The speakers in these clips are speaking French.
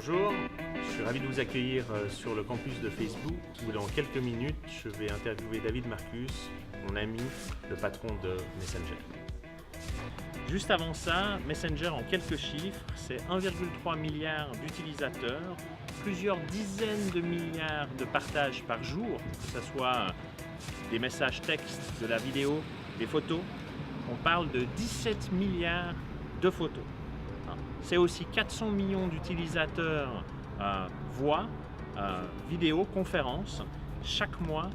Bonjour, je suis ravi de vous accueillir sur le campus de Facebook où dans quelques minutes je vais interviewer David Marcus, mon ami, le patron de Messenger. Juste avant ça, Messenger en quelques chiffres, c'est 1,3 milliard d'utilisateurs, plusieurs dizaines de milliards de partages par jour, que ce soit des messages textes, de la vidéo, des photos. On parle de 17 milliards de photos. C'est aussi 400 millions d'utilisateurs voix, vidéo, conférences chaque mois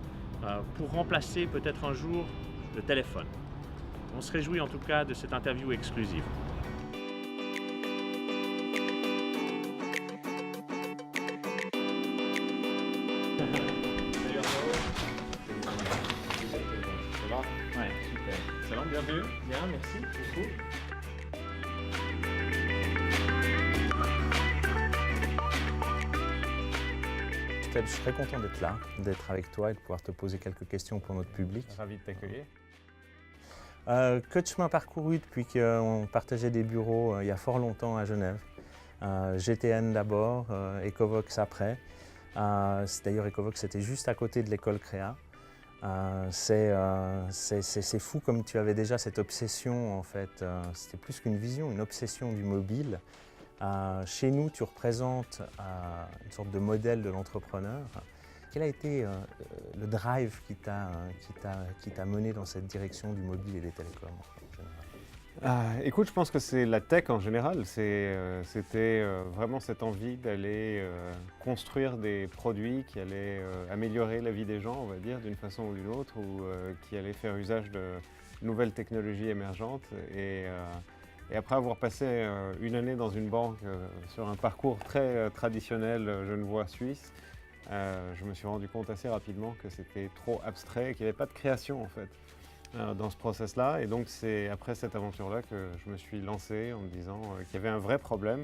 pour remplacer peut-être un jour le téléphone. On se réjouit en tout cas de cette interview exclusive. Salut Arnaud. Ça va? Ouais, super. Ça va, bienvenue? Bien, merci beaucoup. Je suis très content d'être là, d'être avec toi et de pouvoir te poser quelques questions pour notre public. Ravi de t'accueillir. Que chemin parcouru depuis qu'on partageait des bureaux il y a fort longtemps à Genève. GTN d'abord, Ecovox après. D'ailleurs, Ecovox c'était juste à côté de l'école Créa. C'est fou comme tu avais déjà cette obsession en fait. C'était plus qu'une vision, une obsession du mobile. Chez nous, tu représentes une sorte de modèle de l'entrepreneur. Quel a été le drive qui t'a mené dans cette direction du mobile et des télécoms en général? Écoute, je pense que c'est la tech en général. C'était vraiment cette envie d'aller construire des produits qui allaient améliorer la vie des gens, on va dire, d'une façon ou d'une autre, ou qui allaient faire usage de nouvelles technologies émergentes. Et après avoir passé une année dans une banque sur un parcours très traditionnel genevois-suisse, je me suis rendu compte assez rapidement que c'était trop abstrait, qu'il n'y avait pas de création en fait dans ce process-là. Et donc c'est après cette aventure-là que je me suis lancé en me disant qu'il y avait un vrai problème.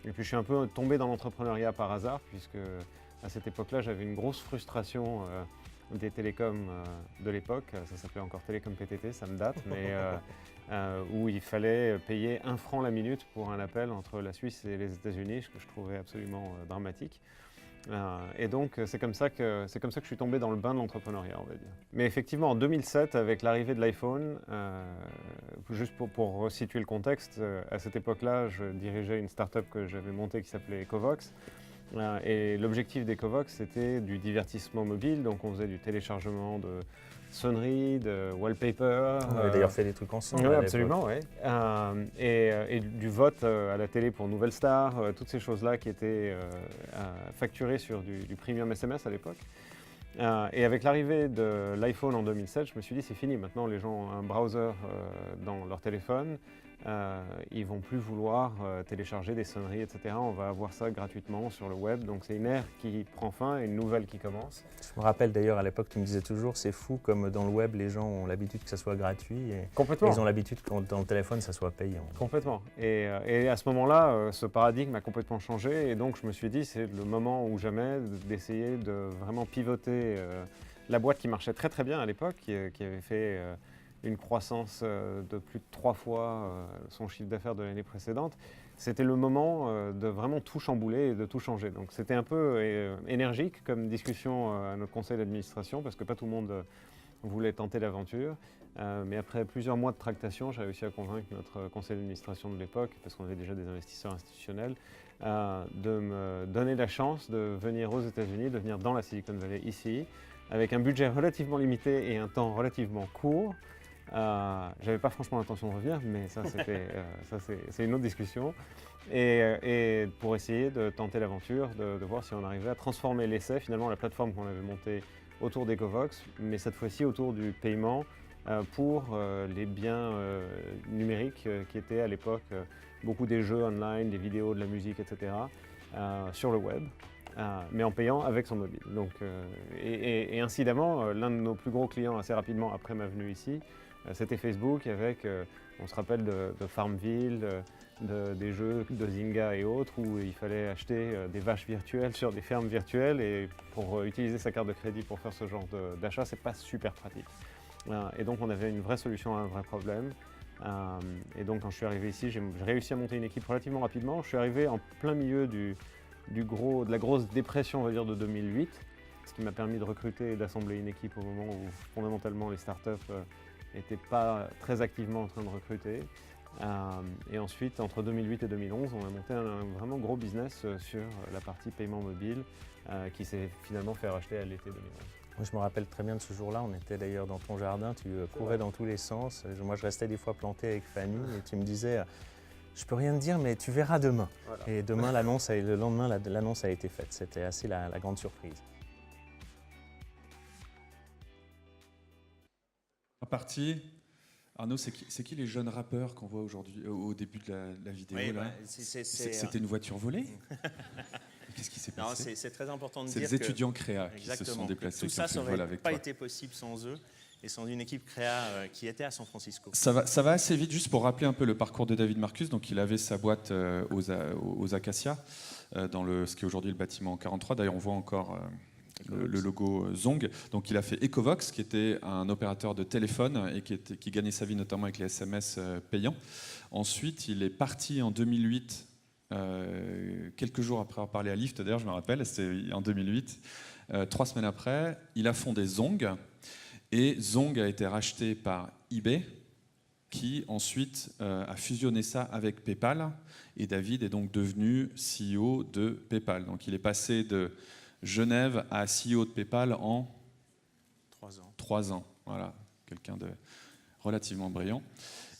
Et puis je suis un peu tombé dans l'entrepreneuriat par hasard, puisque à cette époque-là j'avais une grosse frustration des télécoms de l'époque, ça s'appelait encore Télécom PTT, ça me date, mais où il fallait payer 1 franc la minute pour un appel entre la Suisse et les États-Unis, ce que je trouvais absolument dramatique. Et donc c'est comme ça que je suis tombé dans le bain de l'entrepreneuriat, on va dire. Mais effectivement, en 2007, avec l'arrivée de l'iPhone, juste pour resituer le contexte, à cette époque-là, je dirigeais une start-up que j'avais montée qui s'appelait Ecovox. Et l'objectif d'Ecovox, c'était du divertissement mobile, donc on faisait du téléchargement de sonneries, de wallpaper. On avait d'ailleurs fait des trucs ensemble. Oui, absolument, oui. Et du vote à la télé pour Nouvelle Star, toutes ces choses-là qui étaient facturées sur du premium SMS à l'époque. Et avec l'arrivée de l'iPhone en 2007, je me suis dit c'est fini, maintenant les gens ont un browser dans leur téléphone, ils vont plus vouloir télécharger des sonneries, etc. On va avoir ça gratuitement sur le web, donc c'est une ère qui prend fin et une nouvelle qui commence. Je me rappelle d'ailleurs à l'époque, tu me disais toujours, c'est fou comme dans le web, les gens ont l'habitude que ça soit gratuit et Complètement. ils ont l'habitude que dans le téléphone, ça soit payant. Complètement. Et à ce moment-là, ce paradigme a complètement changé et donc je me suis dit c'est le moment ou jamais d'essayer de vraiment pivoter la boîte qui marchait très très bien à l'époque, qui avait fait une croissance de plus de 3 fois son chiffre d'affaires de l'année précédente. C'était le moment de vraiment tout chambouler et de tout changer. Donc c'était un peu énergique comme discussion à notre conseil d'administration parce que pas tout le monde voulait tenter l'aventure. Mais après plusieurs mois de tractation, j'ai réussi à convaincre notre conseil d'administration de l'époque, parce qu'on avait déjà des investisseurs institutionnels, de me donner la chance de venir aux États-Unis, de venir dans la Silicon Valley ici, avec un budget relativement limité et un temps relativement court. J'avais pas franchement l'intention de revenir, mais ça c'est une autre discussion. Et pour essayer de tenter l'aventure, de voir si on arrivait à transformer l'essai, finalement la plateforme qu'on avait montée autour d'Ecovox, mais cette fois-ci autour du paiement pour les biens numériques qui étaient à l'époque beaucoup des jeux online, des vidéos, de la musique, etc. Sur le web. Mais en payant avec son mobile. Donc, et incidemment, l'un de nos plus gros clients assez rapidement après ma venue ici, c'était Facebook avec, on se rappelle de Farmville, des jeux de Zynga et autres, où il fallait acheter des vaches virtuelles sur des fermes virtuelles et pour utiliser sa carte de crédit pour faire ce genre d'achat, c'est pas super pratique. Et donc on avait une vraie solution à un vrai problème. Et donc quand je suis arrivé ici, j'ai réussi à monter une équipe relativement rapidement. Je suis arrivé en plein milieu du de la grosse dépression, on va dire, de 2008, ce qui m'a permis de recruter et d'assembler une équipe au moment où fondamentalement les startups n'étaient pas très activement en train de recruter. Et ensuite, entre 2008 et 2011, on a monté un vraiment gros business sur la partie paiement mobile qui s'est finalement fait racheter à l'été 2011. Moi, je me rappelle très bien de ce jour-là, on était d'ailleurs dans ton jardin, tu courais dans tous les sens. Moi, je restais des fois planté avec Fanny et tu me disais « Je peux rien te dire, mais tu verras demain ». Voilà. Et demain, le lendemain, l'annonce a été faite. C'était assez la grande surprise. En partie, Arnaud, c'est qui les jeunes rappeurs qu'on voit aujourd'hui au début de la vidéo Oui, là C'était une voiture volée Qu'est-ce qui s'est passé? C'est très important de C'est dire les étudiants créa qui se sont déplacés, tout ça, qui ont fait le vol avec pas toi. été possible sans eux et sans une équipe créa qui était à San Francisco. Ça va assez vite, juste pour rappeler un peu le parcours de David Marcus. Donc, il avait sa boîte aux Acacias, dans ce qui est aujourd'hui le bâtiment 43. D'ailleurs, on voit encore le logo Zong. Donc, il a fait Ecovox, qui était un opérateur de téléphone et qui gagnait sa vie notamment avec les SMS payants. Ensuite, il est parti en 2008. Quelques jours après avoir parlé à Lyft, d'ailleurs je me rappelle, c'était en 2008, 3 semaines après, il a fondé Zong, et Zong a été racheté par eBay, qui ensuite a fusionné ça avec PayPal, et David est donc devenu CEO de PayPal. Donc il est passé de Genève à CEO de PayPal en 3 ans. Voilà, quelqu'un de relativement brillant.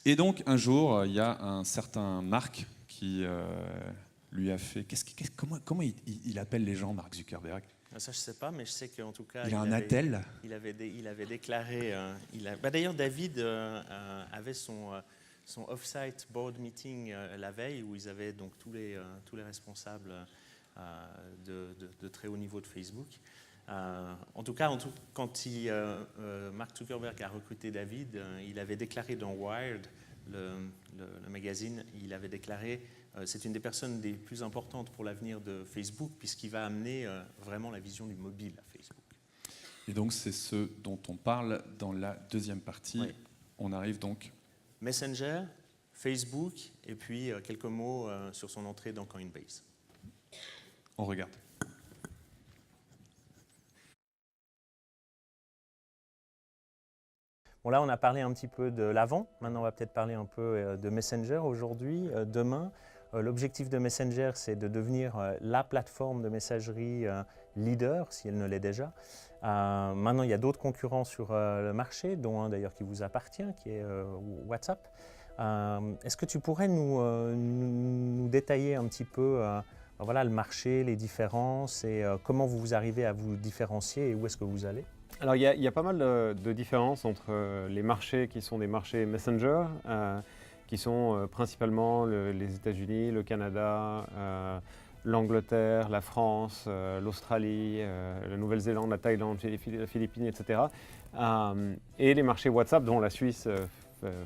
Et donc un jour, il y a un certain Mark qui lui a fait... Comment il appelle les gens, Mark Zuckerberg? Ça, je ne sais pas, mais je sais qu'en tout cas... Il a un attel. Il avait déclaré... D'ailleurs, David avait son off-site board meeting la veille, où ils avaient donc tous les responsables de très haut niveau de Facebook. En tout cas, quand Mark Zuckerberg a recruté David, il avait déclaré dans Wired, le magazine, il avait déclaré c'est une des personnes les plus importantes pour l'avenir de Facebook, puisqu'il va amener vraiment la vision du mobile à Facebook. Et donc c'est ce dont on parle dans la deuxième partie. Oui. On arrive donc... Messenger, Facebook, et puis quelques mots sur son entrée dans Coinbase. On regarde. Bon, là, on a parlé un petit peu de l'avant. Maintenant, on va peut-être parler un peu de Messenger aujourd'hui, demain. L'objectif de Messenger, c'est de devenir la plateforme de messagerie leader, si elle ne l'est déjà. Maintenant, il y a d'autres concurrents sur le marché, dont un d'ailleurs qui vous appartient, qui est WhatsApp. Est-ce que tu pourrais nous détailler un petit peu voilà, le marché, les différences et comment vous arrivez à vous différencier et où est-ce que vous allez ? Alors, il y a pas mal de différences entre les marchés qui sont des marchés Messenger, qui sont principalement les États-Unis, le Canada, l'Angleterre, la France, l'Australie, la Nouvelle-Zélande, la Thaïlande, les Philippines, etc. Et les marchés WhatsApp, dont la Suisse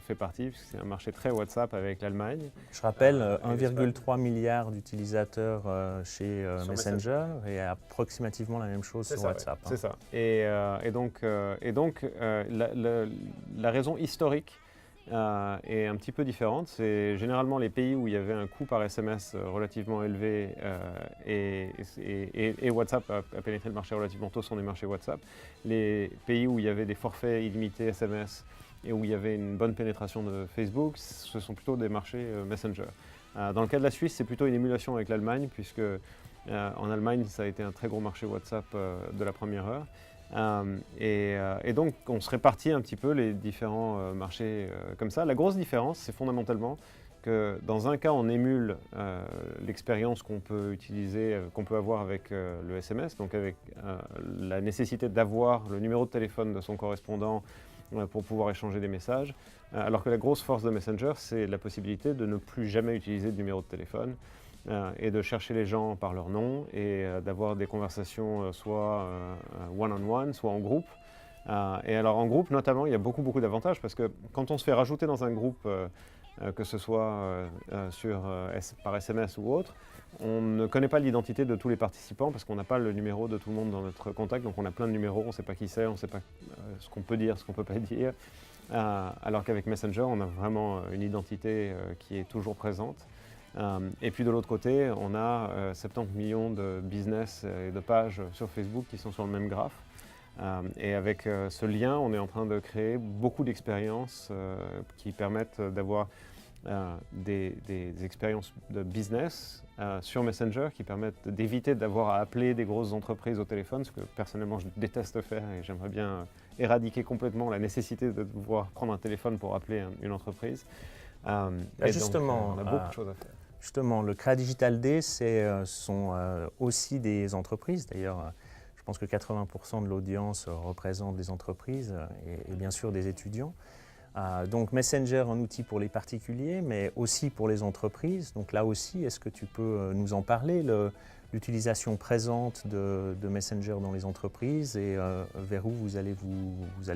fait partie, puisque c'est un marché très WhatsApp avec l'Allemagne. Je rappelle, 1,3 milliard d'utilisateurs chez Messenger et approximativement la même chose sur WhatsApp. C'est ça. Et donc la raison historique est un petit peu différente. C'est généralement les pays où il y avait un coût par SMS relativement élevé et WhatsApp a pénétré le marché relativement tôt sont des marchés WhatsApp. Les pays où il y avait des forfaits illimités SMS et où il y avait une bonne pénétration de Facebook, ce sont plutôt des marchés Messenger. Dans le cas de la Suisse, c'est plutôt une émulation avec l'Allemagne, puisque en Allemagne, ça a été un très gros marché WhatsApp de la première heure. Et donc, on se répartit un petit peu les différents marchés comme ça. La grosse différence, c'est fondamentalement que dans un cas, on émule l'expérience qu'on peut utiliser, qu'on peut avoir avec le SMS, donc avec la nécessité d'avoir le numéro de téléphone de son correspondant pour pouvoir échanger des messages, alors que la grosse force de Messenger, c'est la possibilité de ne plus jamais utiliser de numéro de téléphone et de chercher les gens par leur nom et d'avoir des conversations soit one-on-one, soit en groupe. Et alors en groupe, notamment, il y a beaucoup d'avantages parce que quand on se fait rajouter dans un groupe, que ce soit par SMS ou autre, on ne connaît pas l'identité de tous les participants parce qu'on n'a pas le numéro de tout le monde dans notre contact, donc on a plein de numéros, on ne sait pas qui c'est, on ne sait pas ce qu'on peut dire, ce qu'on ne peut pas dire. Alors qu'avec Messenger, on a vraiment une identité qui est toujours présente. Et puis de l'autre côté, on a 70 millions de business et de pages sur Facebook qui sont sur le même graphe. Et avec ce lien, on est en train de créer beaucoup d'expériences qui permettent d'avoir des expériences de business sur Messenger qui permettent d'éviter d'avoir à appeler des grosses entreprises au téléphone, ce que personnellement je déteste faire et j'aimerais bien éradiquer complètement la nécessité de devoir prendre un téléphone pour appeler une entreprise. Justement, donc, on a beaucoup de choses à faire. Justement, le Créa Digital Day, ce sont aussi des entreprises. D'ailleurs, je pense que 80% de l'audience représente des entreprises et bien sûr des étudiants. Donc Messenger, un outil pour les particuliers, mais aussi pour les entreprises. Donc là aussi, est-ce que tu peux nous en parler, l'utilisation présente de Messenger dans les entreprises et vers où vous allez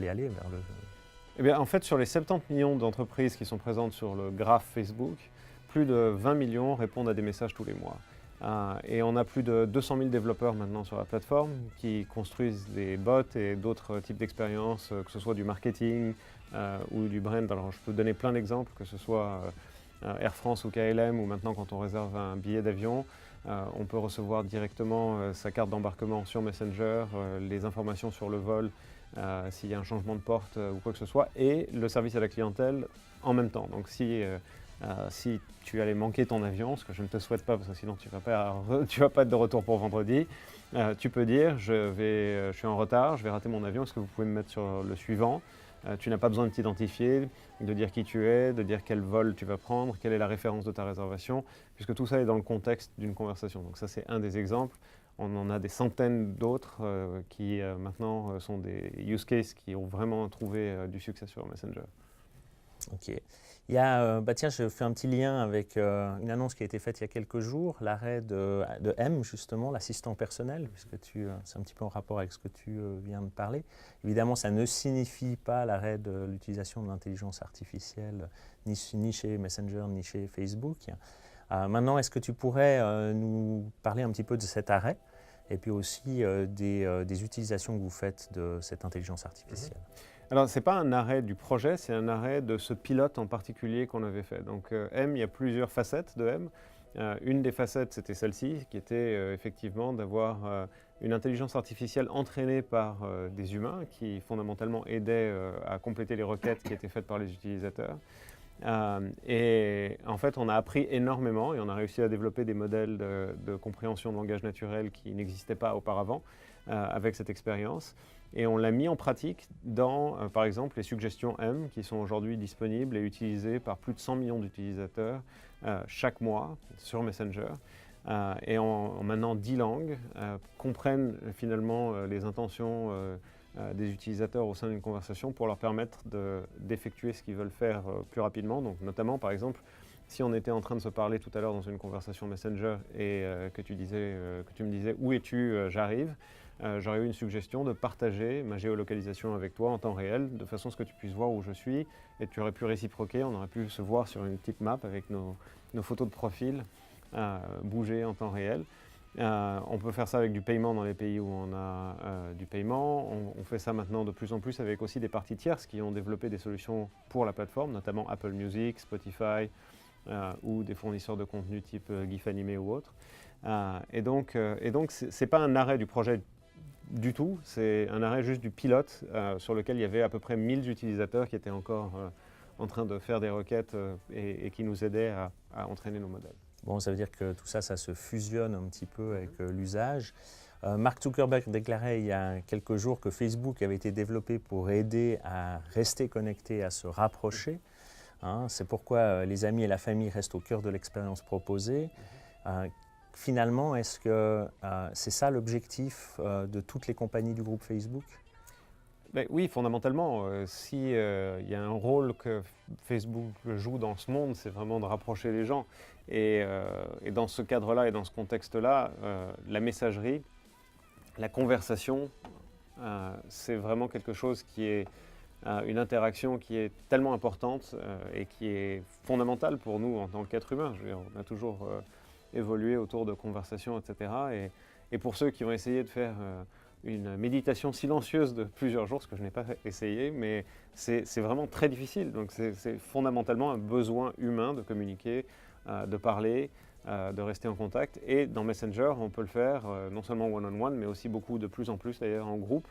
aller vers le... Eh bien, en fait, sur les 70 millions d'entreprises qui sont présentes sur le graphe Facebook, plus de 20 millions répondent à des messages tous les mois. Et on a plus de 200 000 développeurs maintenant sur la plateforme qui construisent des bots et d'autres types d'expériences, que ce soit du marketing ou du brand. Alors je peux donner plein d'exemples, que ce soit Air France ou KLM, ou maintenant quand on réserve un billet d'avion, on peut recevoir directement sa carte d'embarquement sur Messenger, les informations sur le vol, s'il y a un changement de porte ou quoi que ce soit, et le service à la clientèle en même temps. Donc si tu allais manquer ton avion, ce que je ne te souhaite pas parce que sinon tu ne vas pas être de retour pour vendredi, tu peux dire je suis en retard, je vais rater mon avion, est-ce que vous pouvez me mettre sur le suivant? Tu n'as pas besoin de t'identifier, de dire qui tu es, de dire quel vol tu vas prendre, quelle est la référence de ta réservation, puisque tout ça est dans le contexte d'une conversation. Donc ça c'est un des exemples. On en a des centaines d'autres qui maintenant sont des use cases qui ont vraiment trouvé du succès sur Messenger. Ok. Il y a, tiens, je fais un petit lien avec une annonce qui a été faite il y a quelques jours, l'arrêt de M, justement, l'assistant personnel, puisque c'est un petit peu en rapport avec ce que tu viens de parler. Évidemment, ça ne signifie pas l'arrêt de l'utilisation de l'intelligence artificielle, ni chez Messenger, ni chez Facebook. Maintenant, est-ce que tu pourrais nous parler un petit peu de cet arrêt et puis aussi des utilisations que vous faites de cette intelligence artificielle? Alors, ce n'est pas un arrêt du projet, c'est un arrêt de ce pilote en particulier qu'on avait fait. Donc, M, il y a plusieurs facettes de M. Une des facettes, c'était celle-ci, qui était effectivement d'avoir une intelligence artificielle entraînée par des humains qui fondamentalement aidaient à compléter les requêtes qui étaient faites par les utilisateurs. Et en fait, on a appris énormément et on a réussi à développer des modèles de compréhension de langage naturel qui n'existaient pas auparavant avec cette expérience. Et on l'a mis en pratique dans, par exemple, les suggestions M qui sont aujourd'hui disponibles et utilisées par plus de 100 millions d'utilisateurs chaque mois sur Messenger. Et en maintenant 10 langues, comprennent finalement les intentions des utilisateurs au sein d'une conversation pour leur permettre d'effectuer ce qu'ils veulent faire plus rapidement. Donc, notamment, par exemple, si on était en train de se parler tout à l'heure dans une conversation Messenger et que tu me disais « Où es-tu J'arrive », j'aurais eu une suggestion de partager ma géolocalisation avec toi en temps réel, de façon à ce que tu puisses voir où je suis, et tu aurais pu réciproquer, on aurait pu se voir sur une petite map avec nos photos de profil, bouger en temps réel. On peut faire ça avec du paiement dans les pays où on a du paiement. On fait ça maintenant de plus en plus avec aussi des parties tierces qui ont développé des solutions pour la plateforme, notamment Apple Music, Spotify ou des fournisseurs de contenu type GIF animé ou autres. Et donc ce n'est pas un arrêt du projet du tout, c'est un arrêt juste du pilote sur lequel il y avait à peu près 1000 utilisateurs qui étaient encore en train de faire des requêtes et qui nous aidaient à entraîner nos modèles. Bon, ça veut dire que tout ça, ça se fusionne un petit peu avec l'usage. Mark Zuckerberg déclarait il y a quelques jours que Facebook avait été développé pour aider à rester connecté, à se rapprocher. C'est pourquoi les amis et la famille restent au cœur de l'expérience proposée. Finalement, est-ce que c'est ça l'objectif de toutes les compagnies du groupe Facebook? Ben oui, fondamentalement, s'il y a un rôle que Facebook joue dans ce monde, c'est vraiment de rapprocher les gens. Et dans ce cadre-là et dans ce contexte-là, la messagerie, la conversation, c'est vraiment quelque chose qui est une interaction qui est tellement importante et qui est fondamentale pour nous en tant qu'êtres humains. Je veux dire, on a toujours évolué autour de conversations, etc. Et pour ceux qui ont essayé de faire une méditation silencieuse de plusieurs jours, ce que je n'ai pas essayé, mais c'est vraiment très difficile. Donc c'est fondamentalement un besoin humain de communiquer, de parler, de rester en contact. Et dans Messenger, on peut le faire non seulement one-on-one, mais aussi de plus en plus d'ailleurs en groupe,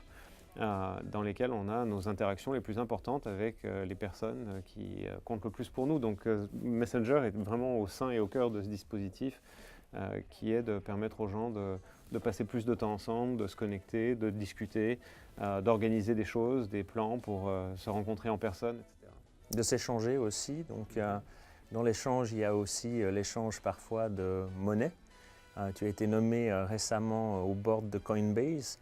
dans lesquels on a nos interactions les plus importantes avec les personnes qui comptent le plus pour nous. Donc Messenger est vraiment au sein et au cœur de ce dispositif qui est de permettre aux gens de passer plus de temps ensemble, de se connecter, de discuter, d'organiser des choses, des plans pour se rencontrer en personne, etc. De s'échanger aussi. Donc, dans l'échange, il y a aussi l'échange parfois de monnaie. Tu as été nommé récemment au board de Coinbase.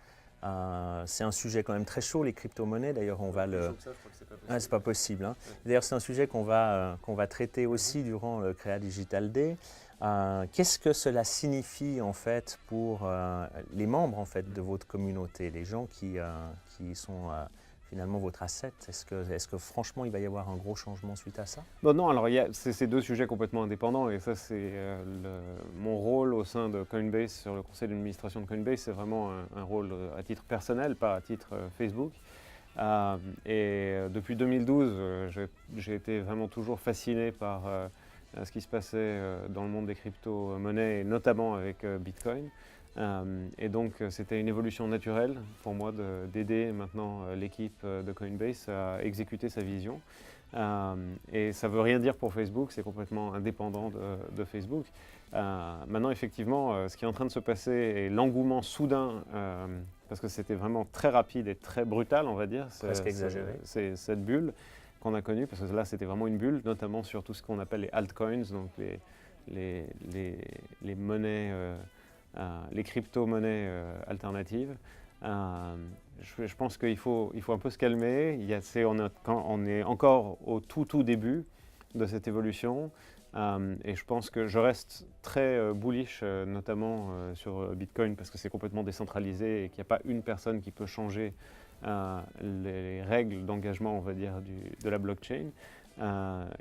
C'est un sujet quand même très chaud, les crypto-monnaies. D'ailleurs, on va le... Ça, je crois que c'est pas possible. Ah, c'est pas possible. Hein. Ouais. D'ailleurs, c'est un sujet qu'on va traiter aussi durant le Créa Digital Day. Qu'est-ce que cela signifie en fait pour les membres en fait de votre communauté, les gens qui sont finalement votre asset? Est-ce que franchement il va y avoir un gros changement suite à ça? Bon, non, alors c'est deux sujets complètement indépendants et ça c'est mon rôle au sein de Coinbase, sur le conseil d'administration de Coinbase, c'est vraiment un rôle à titre personnel, pas à titre Facebook. Depuis 2012, j'ai été vraiment toujours fasciné par ce qui se passait dans le monde des crypto-monnaies, et notamment avec Bitcoin. Et donc c'était une évolution naturelle pour moi d'aider maintenant l'équipe de Coinbase à exécuter sa vision. Et ça ne veut rien dire pour Facebook, c'est complètement indépendant de Facebook. Maintenant effectivement, ce qui est en train de se passer et l'engouement soudain, parce que c'était vraiment très rapide et très brutal, on va dire, Presque exagéré. c'est cette bulle qu'on a connue, parce que là c'était vraiment une bulle, notamment sur tout ce qu'on appelle les altcoins, donc les monnaies, les crypto-monnaies alternatives. Je pense qu'il faut un peu se calmer. On est encore au tout début de cette évolution. Et je pense que je reste très bullish, notamment sur Bitcoin, parce que c'est complètement décentralisé et qu'il n'y a pas une personne qui peut changer les règles d'engagement, on va dire, de la blockchain.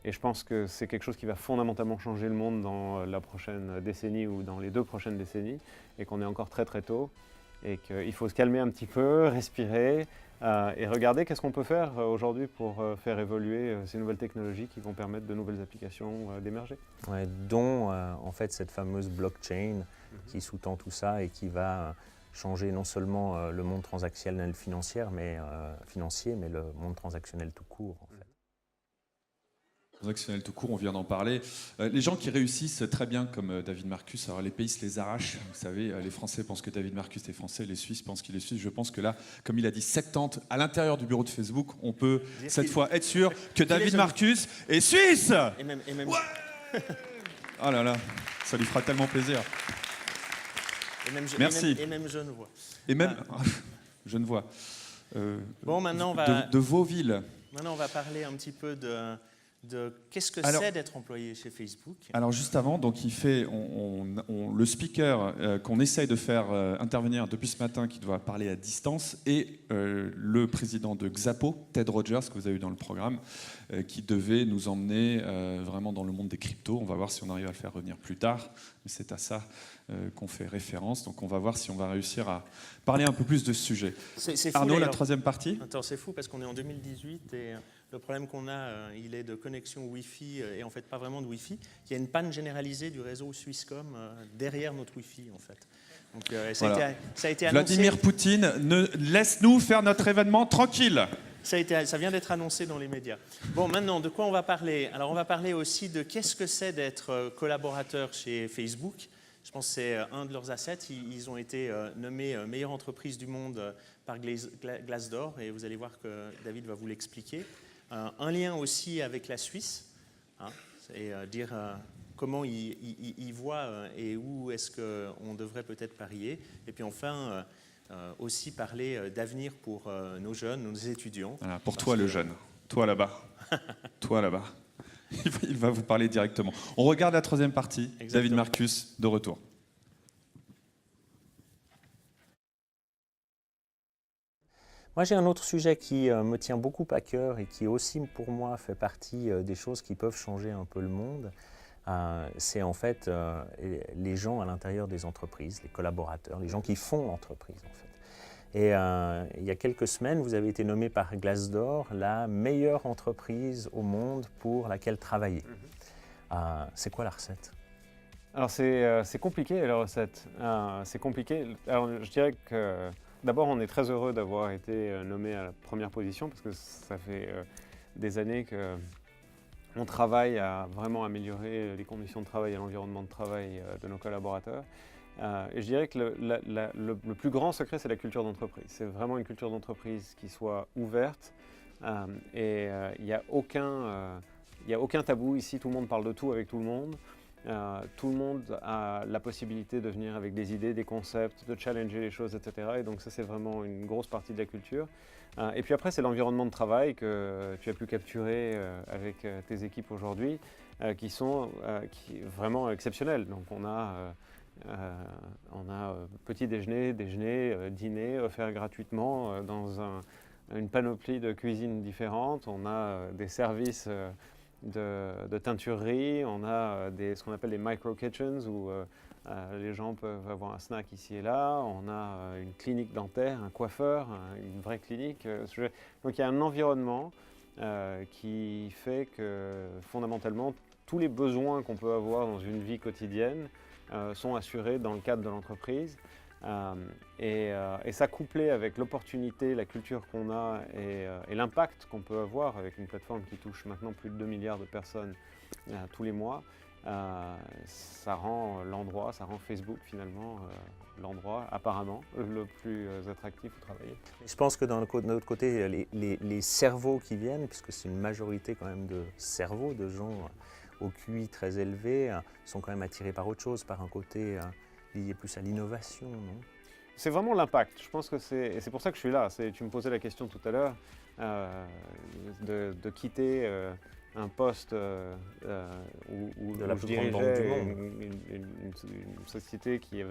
Et je pense que c'est quelque chose qui va fondamentalement changer le monde dans la prochaine décennie ou dans les 2 prochaines décennies, et qu'on est encore très tôt, et qu'il faut se calmer un petit peu, respirer, et regarder qu'est-ce qu'on peut faire aujourd'hui pour faire évoluer ces nouvelles technologies qui vont permettre de nouvelles applications d'émerger. Ouais, dont en fait cette fameuse blockchain qui sous-tend tout ça et qui va changer non seulement le monde transactionnel financier, mais le monde transactionnel tout court en fait. Transactionnel tout court, on vient d'en parler. Les gens qui réussissent très bien, comme David Marcus, alors les pays se les arrachent. Vous savez, les Français pensent que David Marcus est français, les Suisses pensent qu'il est suisse. Je pense que là, comme il a dit 70, à l'intérieur du bureau de Facebook, on peut cette fois être sûr que David Marcus est suisse. Et même... Ouais. Oh là là, ça lui fera tellement plaisir. Merci. Et même Genevois. Et même, Genevois. Bon, maintenant on va... de Vauville. Maintenant on va parler un petit peu de qu'est-ce que c'est d'être employé chez Facebook. Alors juste avant, donc il fait, le speaker qu'on essaye de faire intervenir depuis ce matin, qui doit parler à distance, et le président de Xapo, Ted Rogers, que vous avez eu dans le programme, qui devait nous emmener vraiment dans le monde des cryptos. On va voir si on arrive à le faire revenir plus tard, mais c'est à ça qu'on fait référence. Donc on va voir si on va réussir à parler un peu plus de ce sujet. C'est Arnaud, fou, la troisième partie. Attends, c'est fou parce qu'on est en 2018 et le problème qu'on a, il est de connexion Wi-Fi et en fait pas vraiment de Wi-Fi. Il y a une panne généralisée du réseau Swisscom derrière notre Wi-Fi en fait. Donc ça a été annoncé. Vladimir Poutine, laisse-nous faire notre événement tranquille. Ça vient d'être annoncé dans les médias. Bon, maintenant, de quoi on va parler? Alors, on va parler aussi de qu'est-ce que c'est d'être collaborateur chez Facebook. Je pense que c'est un de leurs assets. Ils ont été nommés meilleure entreprise du monde par Glassdoor, et vous allez voir que David va vous l'expliquer. Un lien aussi avec la Suisse, et dire comment ils voient et où est-ce qu'on devrait peut-être parier. Et puis enfin, aussi parler d'avenir pour nos jeunes, nos étudiants. Voilà, pour toi le jeune, toi là-bas, toi là-bas. Il va vous parler directement. On regarde la troisième partie. Exactement. David Marcus, de retour. Moi, j'ai un autre sujet qui me tient beaucoup à cœur et qui aussi, pour moi, fait partie des choses qui peuvent changer un peu le monde. C'est en fait les gens à l'intérieur des entreprises, les collaborateurs, les gens qui font l'entreprise, en fait. Et il y a quelques semaines, vous avez été nommé par Glassdoor la meilleure entreprise au monde pour laquelle travailler. C'est quoi la recette? Alors c'est compliqué la recette. C'est compliqué. Alors je dirais que d'abord on est très heureux d'avoir été nommé à la première position parce que ça fait des années qu'on travaille à vraiment améliorer les conditions de travail et l'environnement de travail de nos collaborateurs. Et je dirais que le plus grand secret, c'est la culture d'entreprise. C'est vraiment une culture d'entreprise qui soit ouverte et il n'y a aucun tabou ici. Tout le monde parle de tout avec tout le monde. Tout le monde a la possibilité de venir avec des idées, des concepts, de challenger les choses, etc. Et donc ça, c'est vraiment une grosse partie de la culture. Et puis après, c'est l'environnement de travail que tu as pu capturer avec tes équipes aujourd'hui, qui sont vraiment exceptionnels. Donc on a petit déjeuner, dîner offerts gratuitement dans une panoplie de cuisines différentes. On a des services de teinturerie, on a ce qu'on appelle des micro-kitchens où les gens peuvent avoir un snack ici et là. On a une clinique dentaire, un coiffeur, une vraie clinique. Donc il y a un environnement qui fait que fondamentalement tous les besoins qu'on peut avoir dans une vie quotidienne sont assurés dans le cadre de l'entreprise. Et ça couplé avec l'opportunité, la culture qu'on a et l'impact qu'on peut avoir avec une plateforme qui touche maintenant plus de 2 milliards de personnes tous les mois, ça rend Facebook finalement l'endroit apparemment le plus attractif où travailler. Je pense que de notre côté, les cerveaux qui viennent, puisque c'est une majorité quand même de cerveaux, de gens au QI très élevé, sont quand même attirés par autre chose, par un côté lié plus à l'innovation, non? C'est vraiment l'impact. Je pense que c'est pour ça que je suis là. Tu me posais la question tout à l'heure de quitter un poste où de la je plus grande banque du dirigeais monde. une société qui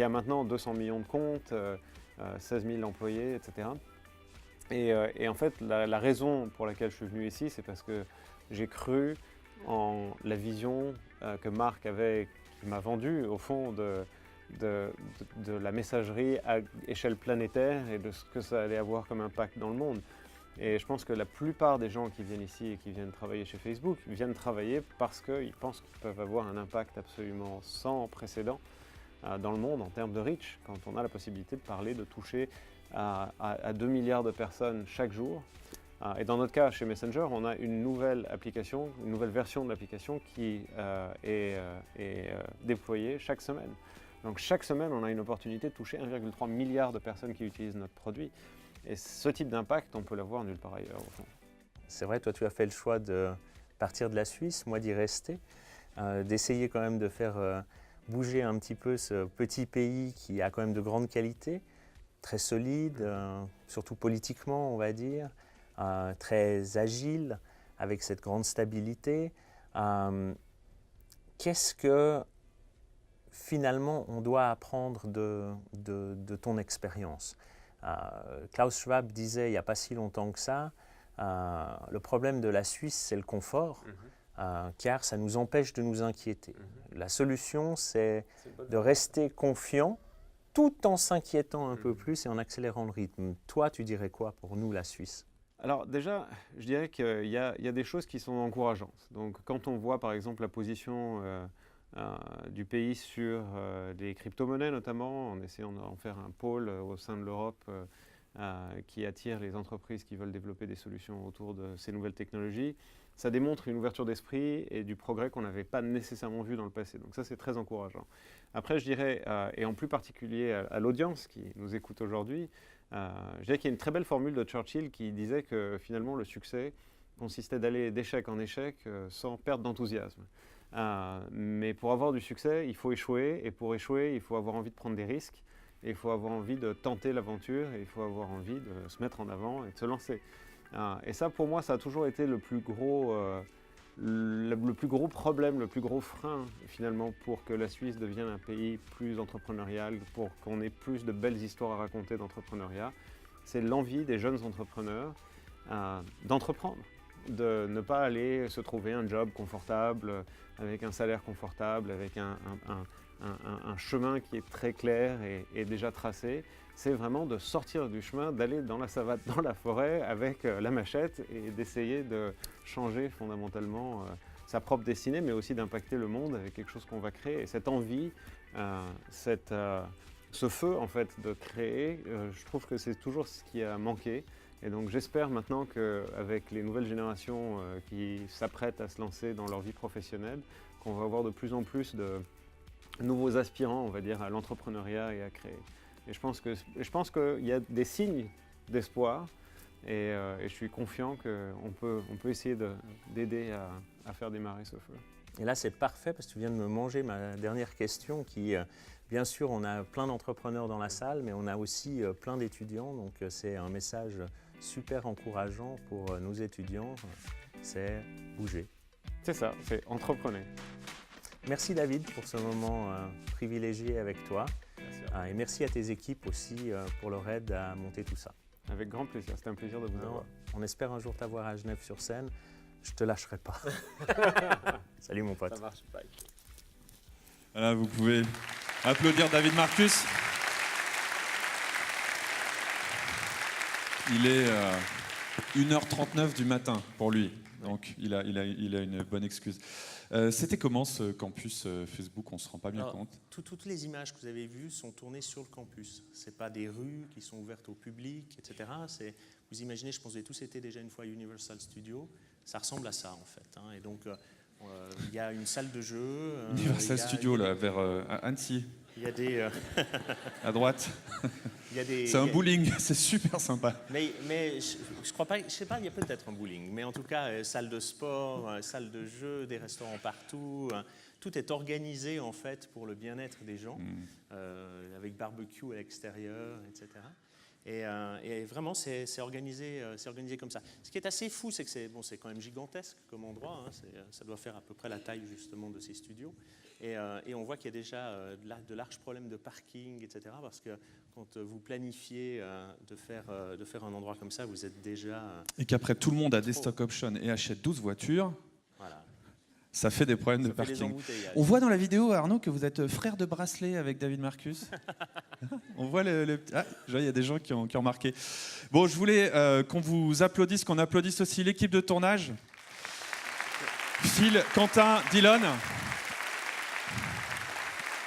a maintenant 200 millions de comptes, 16 000 employés, etc. Et en fait, la raison pour laquelle je suis venu ici, c'est parce que j'ai cru en la vision que Marc avait, qui m'a vendue au fond de la messagerie à échelle planétaire et de ce que ça allait avoir comme impact dans le monde. Et je pense que la plupart des gens qui viennent ici et qui viennent travailler chez Facebook viennent travailler parce qu'ils pensent qu'ils peuvent avoir un impact absolument sans précédent dans le monde en termes de reach, quand on a la possibilité de parler, de toucher à 2 milliards de personnes chaque jour. Et dans notre cas, chez Messenger, on a une nouvelle application, une nouvelle version de l'application qui est déployée chaque semaine. Donc chaque semaine, on a une opportunité de toucher 1,3 milliard de personnes qui utilisent notre produit. Et ce type d'impact, on peut l'avoir nulle part ailleurs, au fond. C'est vrai, toi tu as fait le choix de partir de la Suisse, moi d'y rester, d'essayer quand même de faire bouger un petit peu ce petit pays qui a quand même de grandes qualités, très solide, surtout politiquement on va dire, très agile, avec cette grande stabilité. Qu'est-ce que finalement on doit apprendre de ton expérience? Klaus Schwab disait il n'y a pas si longtemps que ça, le problème de la Suisse c'est le confort, car ça nous empêche de nous inquiéter. La solution c'est de rester confiant tout en s'inquiétant un peu plus et en accélérant le rythme. Toi tu dirais quoi pour nous la Suisse? Alors déjà, je dirais qu'il y a des choses qui sont encourageantes. Donc quand on voit par exemple la position du pays sur des crypto-monnaies notamment, en essayant d'en faire un pôle au sein de l'Europe qui attire les entreprises qui veulent développer des solutions autour de ces nouvelles technologies, ça démontre une ouverture d'esprit et du progrès qu'on n'avait pas nécessairement vu dans le passé. Donc ça, c'est très encourageant. Après, je dirais, et en plus particulier à l'audience qui nous écoute aujourd'hui, je dirais qu'il y a une très belle formule de Churchill qui disait que finalement le succès consistait d'aller d'échec en échec sans perdre d'enthousiasme. Mais pour avoir du succès, il faut échouer, et pour échouer, il faut avoir envie de prendre des risques, et il faut avoir envie de tenter l'aventure, et il faut avoir envie de se mettre en avant et de se lancer. Et ça, pour moi, ça a toujours été le plus gros problème, le plus gros frein, finalement, pour que la Suisse devienne un pays plus entrepreneurial, pour qu'on ait plus de belles histoires à raconter d'entrepreneuriat. C'est l'envie des jeunes entrepreneurs d'entreprendre. de ne pas aller se trouver un job confortable, avec un salaire confortable, avec un chemin qui est très clair et déjà tracé. C'est vraiment de sortir du chemin, d'aller dans la savane, dans la forêt avec la machette et d'essayer de changer fondamentalement sa propre destinée, mais aussi d'impacter le monde avec quelque chose qu'on va créer. Et cette envie, ce feu en fait de créer, je trouve que c'est toujours ce qui a manqué. Et donc j'espère maintenant qu'avec les nouvelles générations qui s'apprêtent à se lancer dans leur vie professionnelle, qu'on va avoir de plus en plus de nouveaux aspirants, on va dire, à l'entrepreneuriat et à créer. Et je pense qu'il y a des signes d'espoir et je suis confiant qu'on peut essayer d'aider à faire démarrer ce feu. Et là, c'est parfait parce que tu viens de me manger ma dernière question qui, bien sûr, on a plein d'entrepreneurs dans la salle, mais on a aussi plein d'étudiants. Donc, c'est un message super encourageant pour nos étudiants. C'est bouger. C'est ça, c'est entreprenez. Merci David pour ce moment privilégié avec toi. Et merci à tes équipes aussi pour leur aide à monter tout ça. Avec grand plaisir, c'était un plaisir de vous avoir. On espère un jour t'avoir à Genève sur scène. Je te lâcherai pas. Salut mon pote. Ça marche, bye. Voilà, vous pouvez applaudir David Marcus. Il est 1h39 du matin pour lui, donc il a une bonne excuse. C'était comment ce campus Facebook? On ne se rend pas bien compte. Toutes les images que vous avez vues sont tournées sur le campus. Ce n'est pas des rues qui sont ouvertes au public, etc. Vous imaginez, je pense que vous avez tous été déjà une fois à Universal Studios. Ça ressemble à ça en fait. Et donc, il y a une salle de jeu. Universal Studios, là, vers Annecy. Il y a des... à droite. C'est un bowling, c'est super sympa. Mais je crois pas, je sais pas, il y a peut-être un bowling, mais en tout cas, salle de sport, salle de jeu, des restaurants partout. Tout est organisé en fait pour le bien-être des gens, avec barbecue à l'extérieur, etc. Et vraiment, c'est organisé comme ça. Ce qui est assez fou, c'est que c'est quand même gigantesque comme endroit. Ça doit faire à peu près la taille justement de ces studios. Et on voit qu'il y a déjà de larges problèmes de parking, etc. Parce que quand vous planifiez de faire un endroit comme ça, vous êtes déjà... Et qu'après, tout le monde a des stock options et achète 12 voitures. Voilà. Ça fait des problèmes de parking. On voit dans la vidéo, Arnaud, que vous êtes frère de bracelet avec David Marcus. On voit il y a des gens qui ont remarqué. Bon, je voulais qu'on vous applaudisse, qu'on applaudisse aussi l'équipe de tournage. Phil, Quentin, Dylan.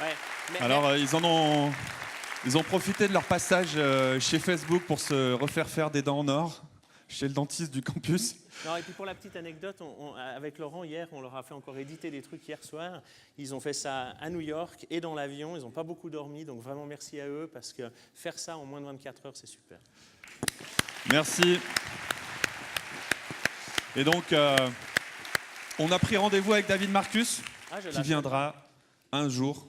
Ouais, alors, ils ont profité de leur passage chez Facebook pour se refaire faire des dents en or chez le dentiste du campus. Non, et puis pour la petite anecdote, avec Laurent, hier, on leur a fait encore éditer des trucs hier soir. Ils ont fait ça à New York et dans l'avion. Ils n'ont pas beaucoup dormi, donc vraiment merci à eux parce que faire ça en moins de 24 heures, c'est super. Merci. Et donc, on a pris rendez-vous avec David Marcus, qui viendra un jour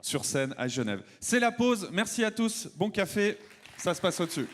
sur scène à Genève. C'est la pause. Merci à tous. Bon café. Ça se passe au-dessus.